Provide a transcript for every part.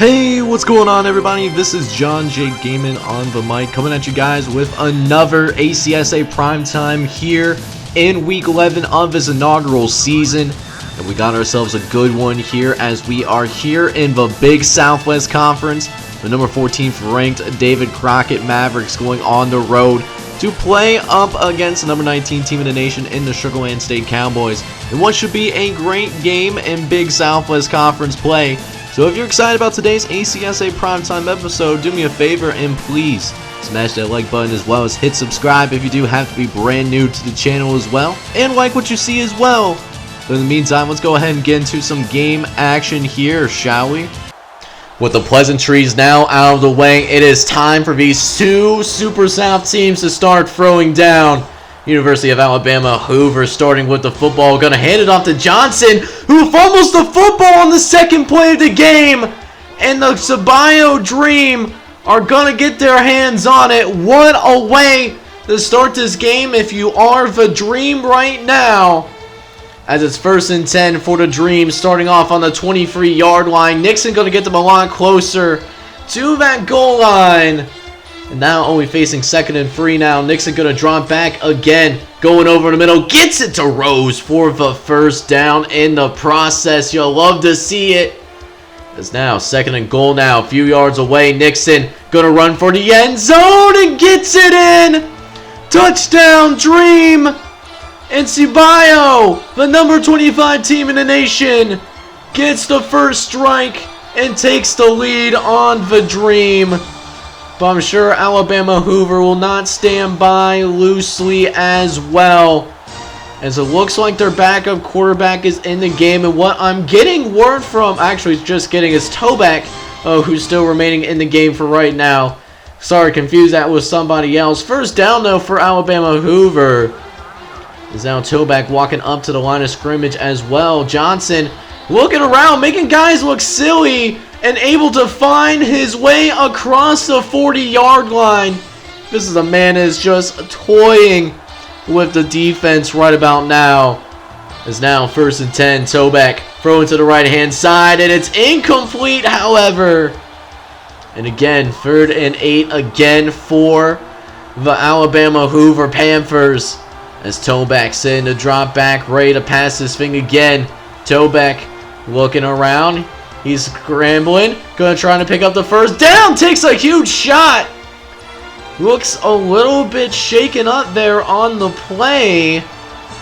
Hey, what's going on, everybody? This is John J. Gaiman on the mic, coming at you guys with another ACSA Primetime here in Week 11 of his inaugural season. And we got ourselves a good one here as we are here in the Big Southwest Conference. The number 14th ranked David Crockett Mavericks going on the road to play up against the number 19 team in the nation in the Sugarland State Cowboys in what should be a great game in Big Southwest Conference play. So if you're excited about today's ACSA Primetime episode, do me a favor and please smash that like button as well as hit subscribe if you do have to be brand new to the channel as well. And like what you see as well. But in the meantime, let's go ahead and get into some game action here, shall we? With the pleasantries now out of the way, it is time for these two Super South teams to start throwing down. University of Alabama Hoover starting with the football, gonna hand it off to Johnson, who fumbles the football on the second play of the game, and the Cibolo Dream are gonna get their hands on it. What a way to start this game if you are the Dream right now, as it's 1st and 10 for the Dream, starting off on the 23-yard line. Nixon gonna get them a lot closer to that goal line. And now only facing 2nd and 3 now. Nixon going to drop back again. Going over the middle. Gets it to Rose for the first down in the process. You'll love to see it. It's now 2nd and goal now. A few yards away. Nixon going to run for the end zone and gets it in. Touchdown Dream. And Cibolo, the number 25 team in the nation, gets the first strike and takes the lead on the Dream. But I'm sure Alabama Hoover will not stand by loosely as well, as it looks like their backup quarterback is in the game. And what I'm getting word from, actually just getting, is Toback, who's still remaining in the game for right now. Sorry, confused that with somebody else. First down though for Alabama Hoover. Is now Toback walking up to the line of scrimmage as well. Johnson looking around, making guys look silly, and able to find his way across the 40-yard line. This is a man that is just toying with the defense right about now. It's now 1st and 10. Toback throwing to the right-hand side, and it's incomplete, however. And again, 3rd and 8 again for the Alabama Hoover Panthers. As Toback sitting to drop back, ready to pass this thing again. Toback looking around. He's scrambling. Gonna try to pick up the first down. Takes a huge shot. Looks a little bit shaken up there on the play.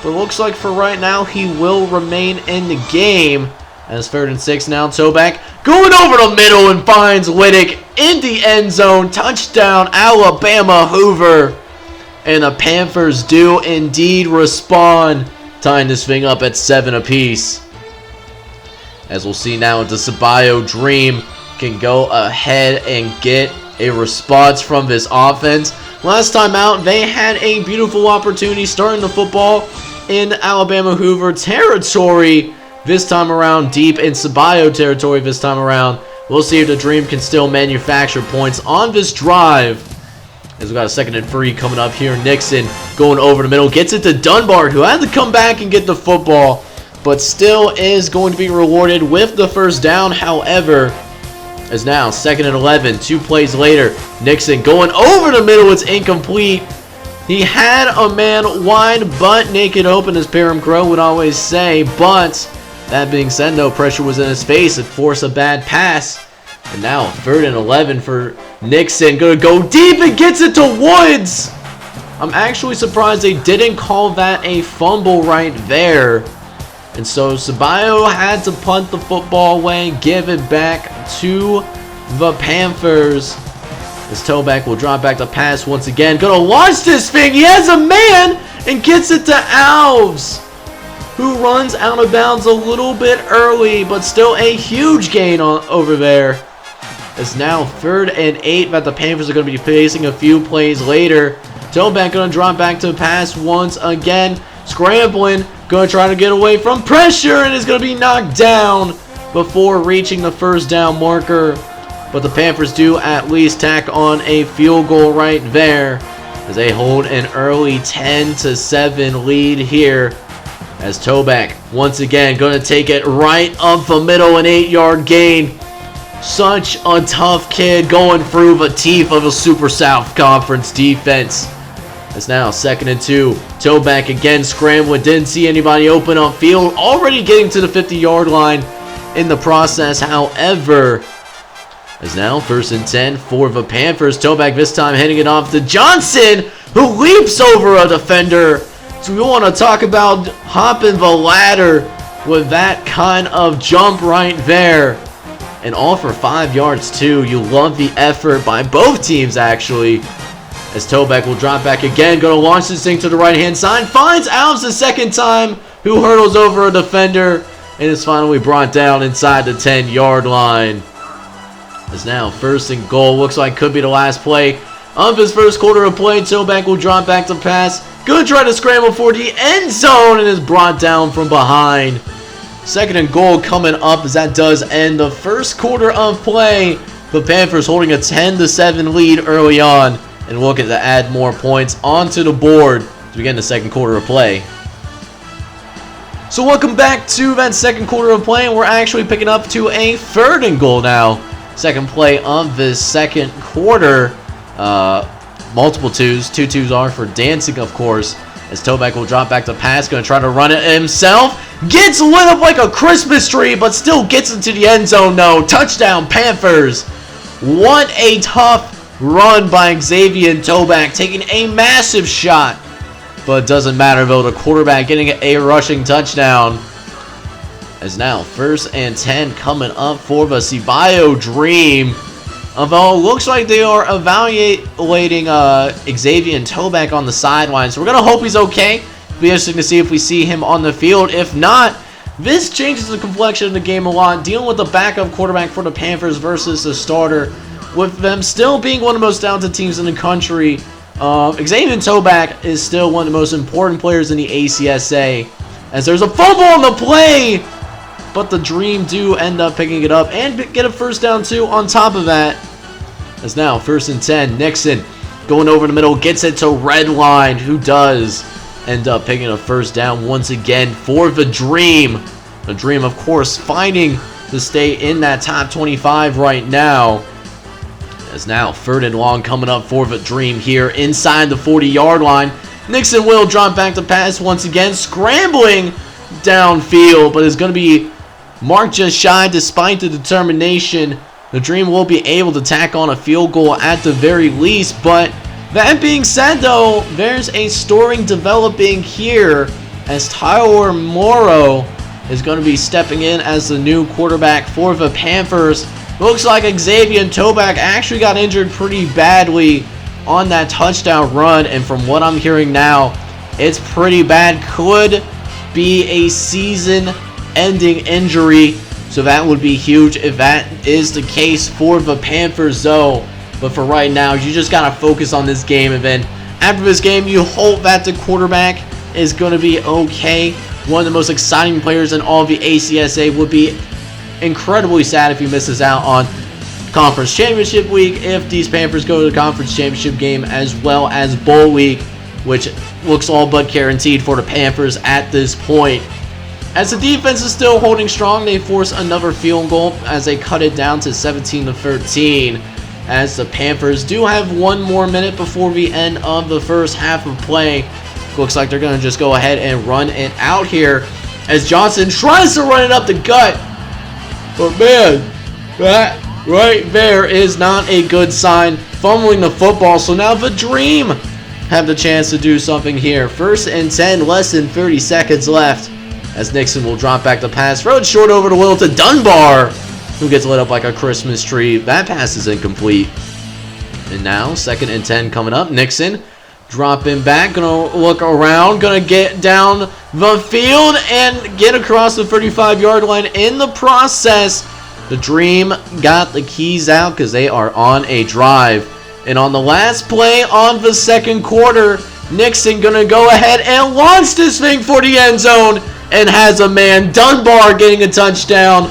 But looks like for right now he will remain in the game. As 3rd and 6 now. Toback going over the middle and finds Wittick in the end zone. Touchdown Alabama Hoover. And the Panthers do indeed respond, tying this thing up at 7 apiece. As we'll see now, the Cibolo Dream can go ahead and get a response from this offense. Last time out, they had a beautiful opportunity starting the football in Alabama Hoover territory. This time around, deep in Cibolo territory this time around. We'll see if the Dream can still manufacture points on this drive. As we got a 2nd and 3 coming up here. Nixon going over the middle. Gets it to Dunbar, who had to come back and get the football, but still is going to be rewarded with the first down. However, as now 2nd and 11, 2 plays later. Nixon going over the middle. It's incomplete. He had a man wide butt naked open, as Parham Crow would always say. But that being said, no pressure was in his face. It forced a bad pass. And now 3rd and 11 for Nixon. Gonna go deep and gets it to Woods. I'm actually surprised they didn't call that a fumble right there. And so Cibolo had to punt the football away, give it back to the Panthers. As Toback will drop back the pass once again. Gonna launch this thing. He has a man and gets it to Alves, who runs out of bounds a little bit early, but still a huge gain over there. It's now 3rd and 8 that the Panthers are going to be facing a few plays later. Toback going to drop back to pass once again. Scrambling. Going to try to get away from pressure and is going to be knocked down before reaching the first down marker. But the Panthers do at least tack on a field goal right there, as they hold an early 10-7 lead here. As Toback once again going to take it right up the middle, an 8-yard gain. Such a tough kid going through the teeth of a Super South Conference defense. It's now 2nd and 2. Toback again scrambling. Didn't see anybody open up field. Already getting to the 50-yard line in the process. However, it's now 1st and 10 for the Panthers. Toback this time hitting it off to Johnson, who leaps over a defender. So we want to talk about hopping the ladder with that kind of jump right there. And all for 5 yards too. You love the effort by both teams actually. As Toback will drop back again. Going to launch this thing to the right-hand side. Finds Alves the 2nd time, who hurdles over a defender. And is finally brought down inside the 10-yard line. It's now 1st and goal. Looks like could be the last play of his first quarter of play. Toback will drop back to pass. Good try to scramble for the end zone and is brought down from behind. 2nd and goal coming up as that does end the first quarter of play. The Panthers holding a 10-7 lead early on and looking to add more points onto the board to begin the second quarter of play. So welcome back to that second quarter of play, and we're actually picking up to a 3rd and goal now. Second play of the second quarter. Multiple twos. 2 twos are for Dancing, of course. As Toback will drop back to pass. Going to try to run it himself. Gets lit up like a Christmas tree, but still gets into the end zone, though. Touchdown, Panthers. What a tough run by Xavier Toback. Taking a massive shot. But it doesn't matter, though. The quarterback getting a rushing touchdown. As now 1st and 10 coming up for the Cibolo Dream. Although it looks like they are evaluating Xavier Toback on the sideline. So we're going to hope he's okay. It'll be interesting to see if we see him on the field. If not, this changes the complexion of the game a lot. Dealing with the backup quarterback for the Panthers versus the starter. With them still being one of the most talented teams in the country, Xavier Toback is still one of the most important players in the ACSA. As there's a fumble on the play, but the Dream do end up picking it up and get a 1st down too on top of that. It's now 1st and 10. Nixon going over the middle, gets it to Redline, who does end up picking a 1st down once again for the Dream. The Dream, of course, fighting to stay in that top 25 right now. It's now 3rd and long coming up for the Dream here inside the 40-yard line. Nixon will drop back to pass once again, scrambling downfield, but is going to be marked just shy despite the determination. The Dream will be able to tack on a field goal at the very least, but that being said, though, there's a story developing here as Tyler Morrow is going to be stepping in as the new quarterback for the Panthers. Looks like Xavier Toback actually got injured pretty badly on that touchdown run, and from what I'm hearing now, it's pretty bad. Could be a season-ending injury, so that would be huge if that is the case for the Panthers, though. But for right now, you just gotta focus on this game, and then after this game, you hope that the quarterback is going to be okay. One of the most exciting players in all of the ACSA. Would be incredibly sad if he misses out on Conference Championship Week if these Panthers go to the Conference Championship game as well as Bowl Week, which looks all but guaranteed for the Panthers at this point. As the defense is still holding strong, they force another field goal as they cut it down to 17-13. As the Panthers do have 1 more minute before the end of the first half of play. Looks like they're going to just go ahead and run it out here as Johnson tries to run it up the gut. But man, that right there is not a good sign. Fumbling the football, so now the Dream have the chance to do something here. 1st and 10, less than 30 seconds left. As Nixon will drop back the pass, throw it short over the middle to Dunbar, who gets lit up like a Christmas tree. That pass is incomplete. And now, 2nd and 10 coming up. Nixon dropping back, gonna look around, gonna get down the field and get across the 35-yard line. In the process, the Dream got the keys out because they are on a drive. And on the last play of the second quarter, Nixon gonna go ahead and launch this thing for the end zone and has a man. Dunbar getting a touchdown.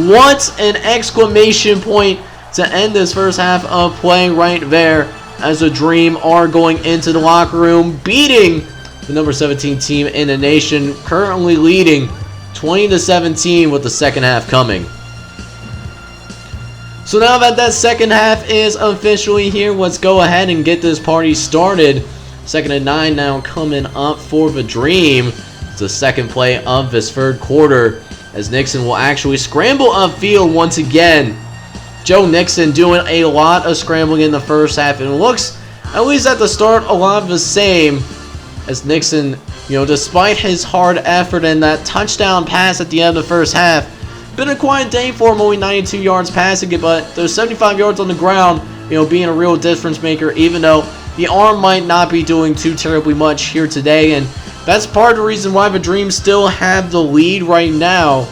What an exclamation point to end this first half of play right there, as the Dream are going into the locker room, beating the number 17 team in the nation, currently leading 20-17 with the second half coming. So now that second half is officially here, let's go ahead and get this party started. 2nd and 9 now coming up for the Dream. It's the second play of this third quarter as Nixon will actually scramble upfield once again. Joe Nixon doing a lot of scrambling in the first half, and it looks, at least at the start, a lot of the same as Nixon, despite his hard effort and that touchdown pass at the end of the first half. Been a quiet day for him, only 92 yards passing it, but there's 75 yards on the ground, being a real difference maker, even though the arm might not be doing too terribly much here today, and that's part of the reason why the Dream still have the lead right now.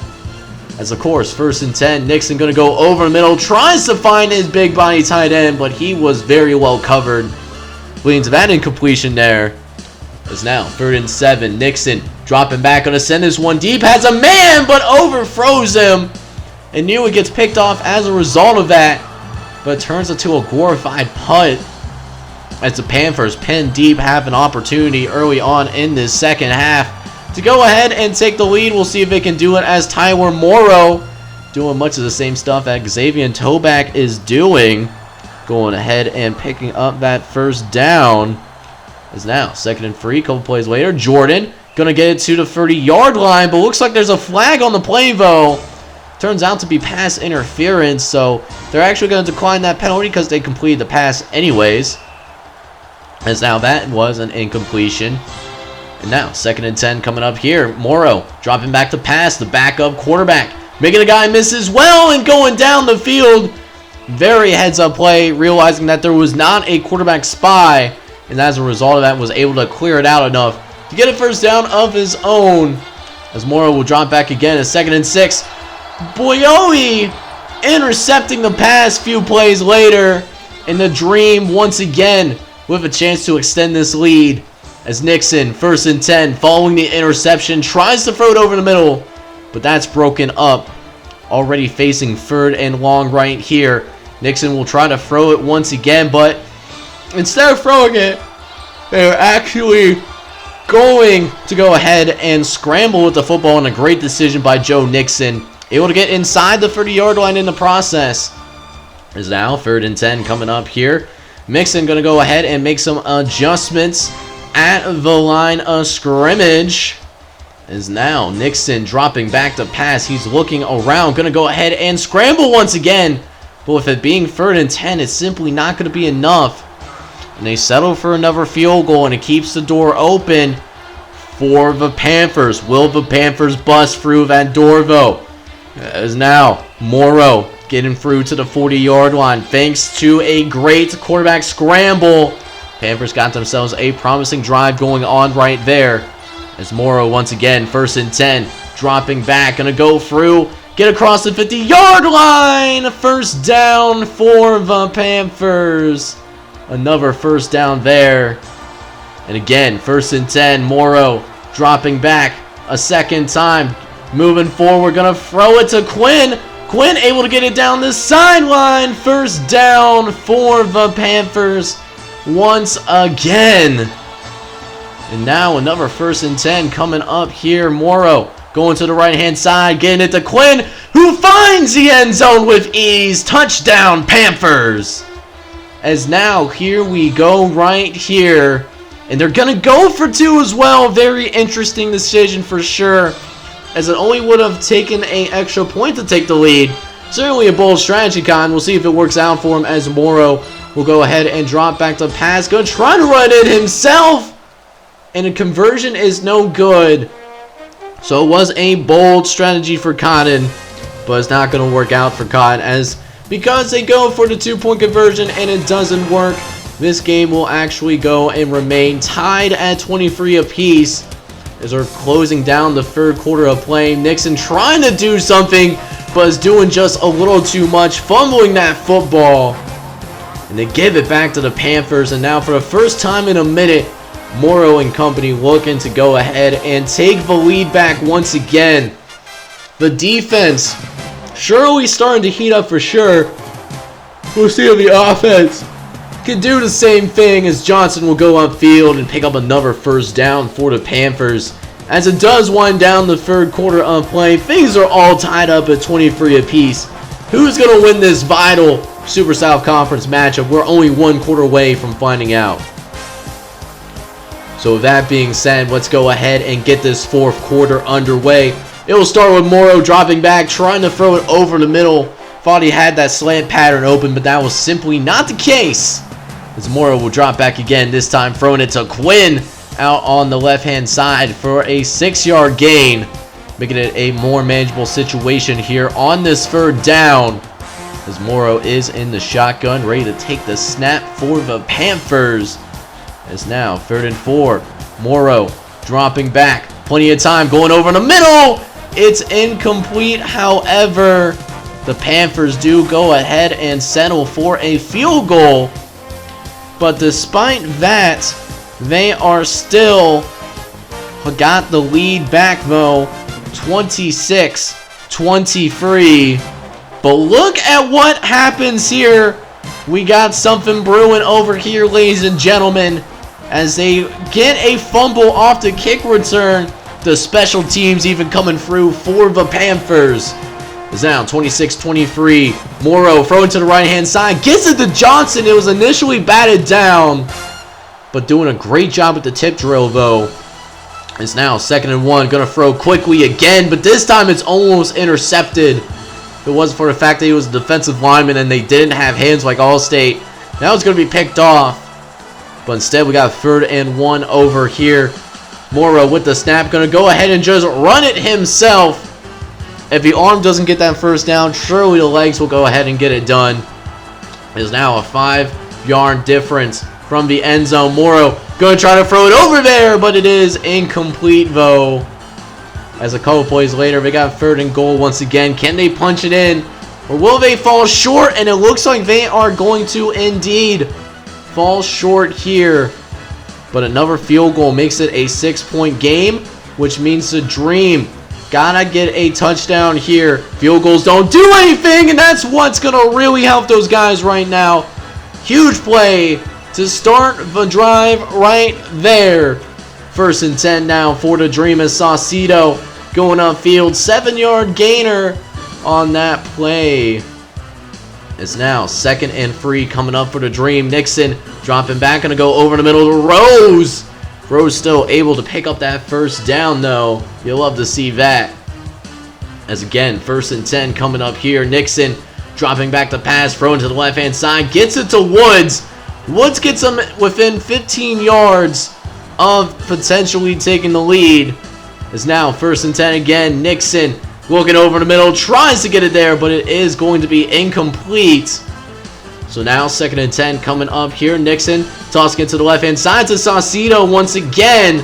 As of course, 1st and 10, Nixon going to go over the middle, tries to find his big body tight end, but he was very well covered, leading to that incompletion there. As now 3rd and 7, Nixon dropping back, going to send this one deep, has a man, but overthrows him, and knew it gets picked off as a result of that, but turns into a glorified punt. As the Panthers, pinned deep, have an opportunity early on in this second half to go ahead and take the lead. We'll see if they can do it as Tyler Morrow doing much of the same stuff that Xavier Toback is doing. Going ahead and picking up that first down. As now 2nd and 3, couple plays later, Jordan going to get it to the 30-yard line, but looks like there's a flag on the play though. Turns out to be pass interference, so they're actually going to decline that penalty because they completed the pass anyways. As now that was an incompletion. And now 2nd and 10 coming up here. Morrow dropping back to pass. The backup quarterback making a guy miss as well and going down the field. Very heads-up play, realizing that there was not a quarterback spy. And as a result of that, was able to clear it out enough to get a first down of his own. As Morrow will drop back again at 2nd and 6. Boyoe intercepting the pass few plays later. And the Dream once again with a chance to extend this lead. As Nixon, 1st and 10, following the interception, tries to throw it over the middle, but that's broken up. Already facing 3rd and long right here. Nixon will try to throw it once again, but instead of throwing it, they're actually going to go ahead and scramble with the football, and a great decision by Joe Nixon. Able to get inside the 30-yard line in the process. Is now 3rd and 10 coming up here. Nixon going to go ahead and make some adjustments at the line of scrimmage. Is now Nixon dropping back to pass. He's looking around, going to go ahead and scramble once again. But with it being 3rd and 10, it's simply not going to be enough. And they settle for another field goal, and it keeps the door open for the Panthers. Will the Panthers bust through that door, though? As now Morrow getting through to the 40-yard line thanks to a great quarterback scramble. Panthers got themselves a promising drive going on right there. As Morrow once again, 1st and 10, dropping back, gonna go through, get across the 50-yard line. First down for the Panthers. Another first down there. And again, 1st and 10, Morrow dropping back a second time. Moving forward, gonna throw it to Quinn. Quinn able to get it down the sideline. First down for the Panthers once again. And now another 1st and 10 coming up here. Morrow going to the right-hand side, getting it to Quinn, who finds the end zone with ease. Touchdown, Panthers. As now, here we go right here. And they're going to go for 2 as well. Very interesting decision for sure, as it only would have taken an extra point to take the lead. Certainly a bold strategy, Con. We'll see if it works out for him, as Morrow will go ahead and drop back to pass. Going to try to run it himself. And a conversion is no good. So it was a bold strategy for Cotton, but it's not going to work out for Cotton, as because they go for the 2-point conversion and it doesn't work, this game will actually go and remain tied at 23 apiece as they're closing down the 3rd quarter of play. Nixon trying to do something, but is doing just a little too much, fumbling that football. And they give it back to the Panthers, and now for the first time in a minute, Morrow and company looking to go ahead and take the lead back once again. The defense surely starting to heat up for sure. We'll see if the offense can do the same thing, as Johnson will go upfield and pick up another first down for the Panthers. As it does wind down the 3rd quarter of play, things are all tied up at 23 apiece. Who's going to win this vital Super South Conference matchup? We're only 1 quarter away from finding out. So with that being said, let's go ahead and get this 4th quarter underway. It will start with Morrow dropping back, trying to throw it over the middle. Thought he had that slant pattern open, but that was simply not the case. As Morrow will drop back again, this time throwing it to Quinn out on the left-hand side for a 6-yard gain. Making it a more manageable situation here on this 3rd down. As Morrow is in the shotgun, ready to take the snap for the Panthers. As now 3rd and 4. Morrow dropping back. Plenty of time going over in the middle. It's incomplete. However, the Panthers do go ahead and settle for a field goal. But despite that, they are still got the lead back though. 26-23. But look at what happens here. We got something brewing over here, ladies and gentlemen, as they get a fumble off the kick return. The special teams even coming through for the Panthers. It's now 26-23. Morrow throwing to the right-hand side. Gets it to Johnson. It was initially batted down, but doing a great job with the tip drill, though. It's now 2nd and 1. Going to throw quickly again, but this time it's almost intercepted. If it wasn't for the fact that he was a defensive lineman and they didn't have hands like Allstate, that was going to be picked off. But instead, we got 3rd and 1 over here. Morrow with the snap. Going to go ahead and just run it himself. If the arm doesn't get that 1st down, surely the legs will go ahead and get it done. It's now a 5-yard difference from the end zone. Morrow going to try to throw it over there, but it is incomplete though. As a couple plays later, they got 3rd and goal once again. Can they punch it in, or will they fall short? And it looks like they are going to indeed fall short here. But another field goal makes it a 6-point game, which means the Dream gotta get a touchdown here. Field goals don't do anything, and that's what's gonna really help those guys right now. Huge play to start the drive right there. 1st and 10 now for the Dream as Saucedo going upfield. 7-yard gainer on that play. It's now 2nd and 3 coming up for the Dream. Nixon dropping back, gonna go over the middle to Rose. Rose still able to pick up that 1st down though. You'll love to see that. As again, 1st and 10 coming up here. Nixon dropping back the pass, throwing to the left-hand side. Gets it to Woods. Woods gets him within 15 yards of potentially taking the lead. It's now 1st and 10 again. Nixon looking over the middle. Tries to get it there, but it is going to be incomplete. So now 2nd and 10 coming up here. Nixon tossing it to the left-hand side to Saucedo once again.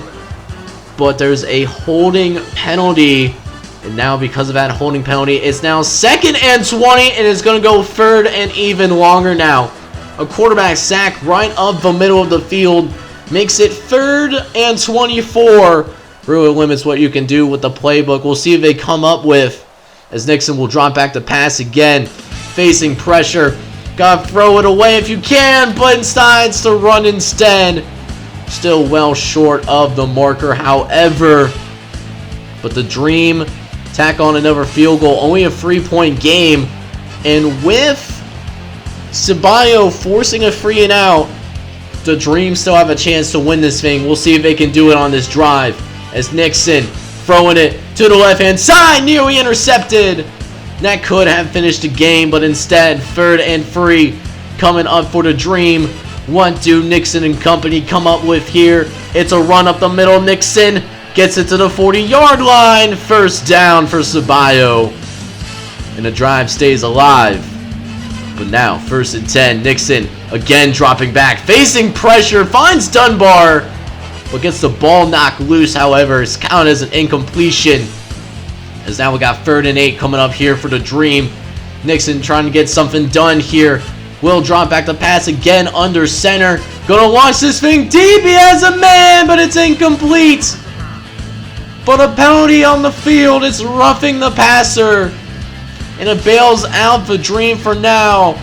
But there's a holding penalty. And now because of that holding penalty, it's now 2nd and 20. And it's going to go 3rd and even longer now. A quarterback sack right up the middle of the field makes it 3rd and 24. Really limits what you can do with the playbook. We'll see if they come up with, as Nixon will drop back the pass again. Facing pressure. Gotta throw it away if you can, but decides to run instead. Still well short of the marker, however. But the Dream tack on another field goal. Only a 3-point game. And with Cibolo forcing a 3 and out, the Dream still have a chance to win this thing. We'll see if they can do it on this drive. As Nixon throwing it to the left-hand side, nearly intercepted. That could have finished the game, but instead, 3rd and 3 coming up for the Dream. What do Nixon and company come up with here? It's a run up the middle. Nixon gets it to the 40-yard line. 1st down for Cibolo. And the drive stays alive. But now, 1st and 10. Nixon again dropping back. Facing pressure. Finds Dunbar. But gets the ball knocked loose, however. It's counted as an incompletion. As now we got 3rd and 8 coming up here for the Dream. Nixon trying to get something done here. Will drop back the pass again under center. Gonna launch this thing deep. He has a man, but it's incomplete. But a penalty on the field. It's roughing the passer. And it bails out the Dream for now.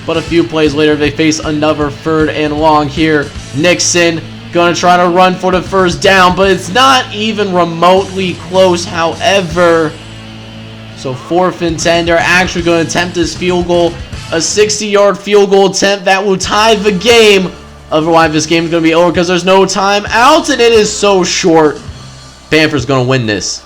But a few plays later, they face another 3rd and long here. Nixon gonna try to run for the 1st down, but it's not even remotely close. However, So 4th and 10. They're actually going to attempt this field goal. A 60-yard field goal attempt that will tie the game. Otherwise, this game is going to be over because there's no timeout, and it is so short. Panthers going to win this.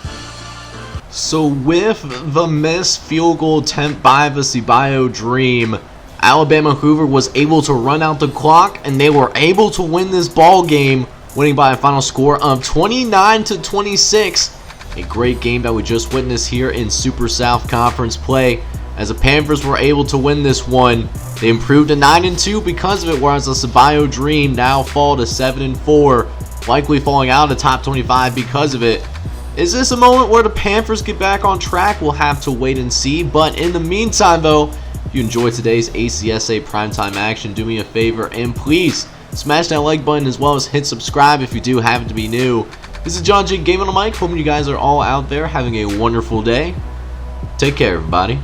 So with the missed field goal attempt by the Cibolo Dream, Alabama Hoover was able to run out the clock, and they were able to win this ball game, winning by a final score of 29-26. A great game that we just witnessed here in Super South Conference play, as the Panthers were able to win this one. They improved to 9-2 because of it, whereas the Cibolo Dream now fall to 7-4, likely falling out of the top 25 because of it. Is this a moment where the Panthers get back on track? We'll have to wait and see. But in the meantime, though, if you enjoyed today's ACSA Primetime action, do me a favor and please smash that like button as well as hit subscribe if you do happen to be new. This is John J. Gaming on the mic. Hoping you guys are all out there having a wonderful day. Take care, everybody.